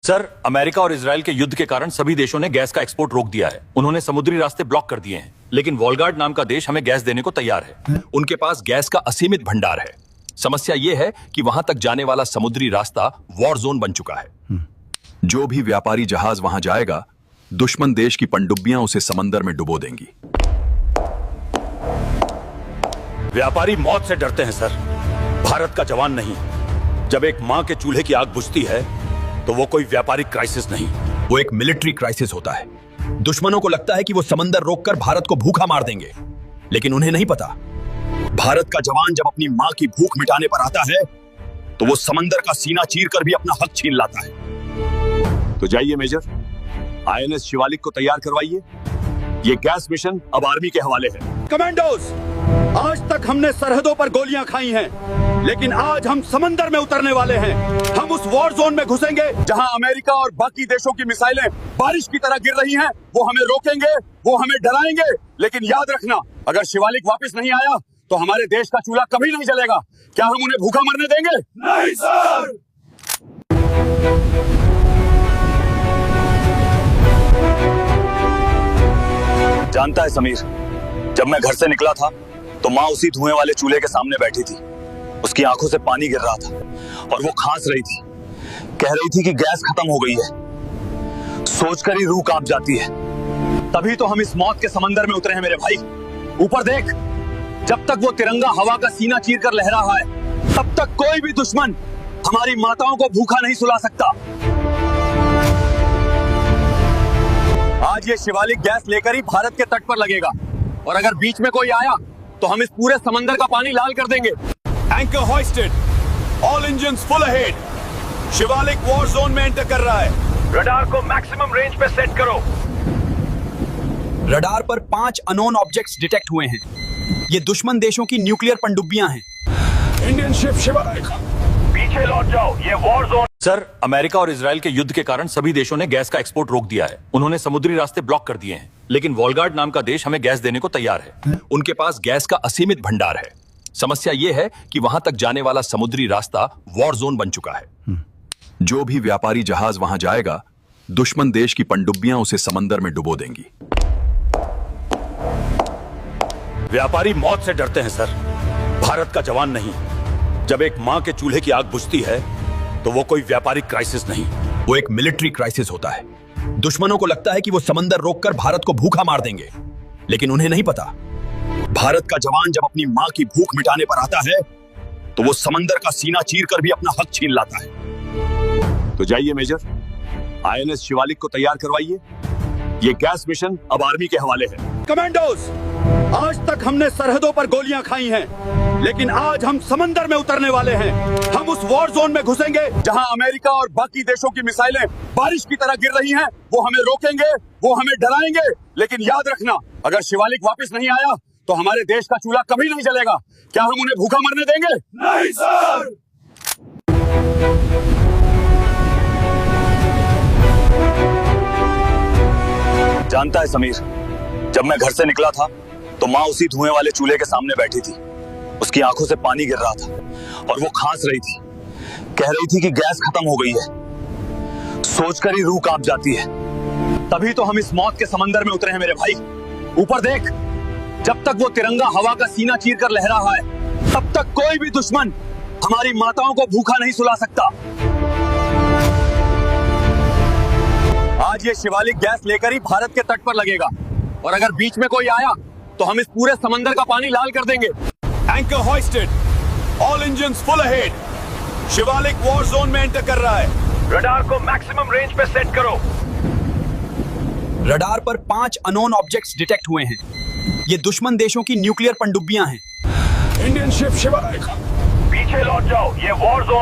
Sir, America और Israel के युद्ध के कारण सभी देशों ने गैस का एक्सपोर्ट रोक दिया है। उन्होंने समुद्री रास्ते ब्लॉक कर दिए हैं, लेकिन वॉलगार्ड नाम का देश हमें गैस देने को तैयार है। उनके पास गैस का असीमित भंडार है। समस्या ये है कि वहां तक जाने वाला समुद्री रास्ता वॉर जोन बन चुका है। जो भी व्यापारी जहाज वहां जाएगा, दुश्मन देश की पनडुब्बियां उसे समंदर में डुबो देंगी। व्यापारी मौत से डरते हैं सर, भारत का जवान नहीं। जब एक मां के चूल्हे की आग बुझती है तो वो कोई व्यापारिक क्राइसिस नहीं, वो एक मिलिट्री क्राइसिस होता है। दुश्मनों को लगता है कि वो समंदर रोककर भारत को भूखा मार देंगे, लेकिन उन्हें नहीं पता भारत का जवान जब अपनी मां की भूख मिटाने पर आता है तो वो समंदर का सीना चीरकर भी अपना हक छीन लाता है। तो जाइए मेजर, आईएनएस शिवालिक को तैयार करवाइए। ये गैस मिशन अब आर्मी के हवाले है। कमांडोज, आज तक हमने सरहदों पर गोलियां खाई हैं, लेकिन आज हम समंदर में उतरने वाले हैं। हम उस वॉर जोन में घुसेंगे जहां अमेरिका और बाकी देशों की मिसाइलें बारिश की तरह गिर रही हैं। वो हमें रोकेंगे, वो हमें डराएंगे, लेकिन याद रखना, अगर शिवालिक वापस नहीं आया तो हमारे देश का चूल्हा कभी नहीं जलेगा। क्या हम उन्हें भूखा मरने देंगे? नहीं सर। जानता है समीर, जब मैं घर से निकला था तो माँ उसी धुएं वाले चूल्हे के सामने बैठी थी। उसकी आंखों से पानी गिर रहा था और वो खांस रही थी। कह रही थी कि गैस खत्म हो गई है। सोचकर ही रूह कांप जाती है। तभी तो हम इस मौत के समंदर में उतरे हैं मेरे भाई। ऊपर देख, जब तक वो तिरंगा हवा का सीना चीरकर लहरा रहा है, तब तक कोई भी दुश्मन हमारी माताओं को भूखा नहीं सुला सकता। आज ये शिवालिक गैस लेकर ही भारत के तट पर लगेगा, और अगर बीच में कोई आया तो हम इस पूरे समंदर का पानी लाल कर देंगे। Anchor hoisted, all engines full ahead. Shivalik war zone में एंटर कर रहा है। रडार को मैक्सिमम रेंज पे सेट करो। रडार पर 5 अननोन ऑब्जेक्ट्स डिटेक्ट हुए हैं। ये दुश्मन देशों की न्यूक्लियर पनडुब्बियां हैं। इंडियन शिप शिवालिक, पीछे लौट जाओ, ये वॉर जोन। सर, अमेरिका और इजराइल के युद्ध के कारण सभी देशों ने गैस का एक्सपोर्ट रोक दिया है। उन्होंने समुद्री रास्ते ब्लॉक कर दिए हैं, लेकिन वॉलगार्ड नाम का देश हमें गैस देने को तैयार है। उनके पास गैस का असीमित भंडार है। समस्या ये है कि वहां तक जाने वाला समुद्री रास्ता वॉर जोन बन चुका है। जो भी व्यापारी जहाज वहां जाएगा, दुश्मन देश की पनडुब्बियां उसे समंदर में डुबो देंगी। व्यापारी मौत से डरते हैं सर, भारत का जवान नहीं। जब एक मां के चूल्हे की आग बुझती है तो वो कोई व्यापारिक क्राइसिस नहीं, वो एक मिलिट्री क्राइसिस होता है। दुश्मनों को लगता है कि वो समंदर रोककर भारत को भूखा मार देंगे, लेकिन उन्हें नहीं पता भारत का जवान जब अपनी मां की भूख मिटाने पर आता है तो वो समंदर का सीना चीरकर भी अपना हक छीन लाता है। तो जाइए मेजर, आईएनएस शिवालिक को तैयार करवाइए। ये गैस मिशन अब आर्मी के हवाले है। कमांडोज, आज तक हमने सरहदों पर गोलियां खाई हैं, लेकिन आज हम समंदर में उतरने वाले हैं। हम उस वॉर जोन में घुसेंगे जहां अमेरिका और बाकी देशों की मिसाइलें बारिश की तरह गिर रही हैं। वो हमें रोकेंगे, वो हमें डराएंगे, लेकिन याद रखना, अगर शिवालिक वापस नहीं आया तो हमारे देश का चूल्हा कभी नहीं जलेगा। क्या हम उन्हें भूखा मरने देंगे? नहीं सर। जानता है समीर, जब मैं घर से निकला था तो माँ उसी धुएं वाले चूल्हे के सामने बैठी थी। उसकी आंखों से पानी गिर रहा था और वो खांस रही थी। कह रही थी कि गैस खत्म हो गई है। सोचकर ही रूह कांप जाती है। तभी तो हम इस मौत के समंदर में उतरे हैं मेरे भाई। ऊपर देख, जब तक वो तिरंगा हवा का सीना चीरकर लहरा रहा है, तब तक कोई भी दुश्मन हमारी माताओं को भूखा नहीं सुला सकता। आज ये शिवालिक गैस लेकर ही भारत के तट पर लगेगा, और अगर बीच में कोई आया तो हम इस पूरे समंदर का पानी लाल कर देंगे। Anchor hoisted, all engines full ahead. Shivalik war zone में एंटर कर रहा है। रडार को मैक्सिमम रेंज पे सेट करो। रडार पर 5 अननोन ऑब्जेक्ट्स डिटेक्ट हुए हैं। ये दुश्मन देशों की न्यूक्लियर पनडुब्बियां हैं। इंडियन शिप शिवालिक, पीछे लौट जाओ, ये वॉर जोन।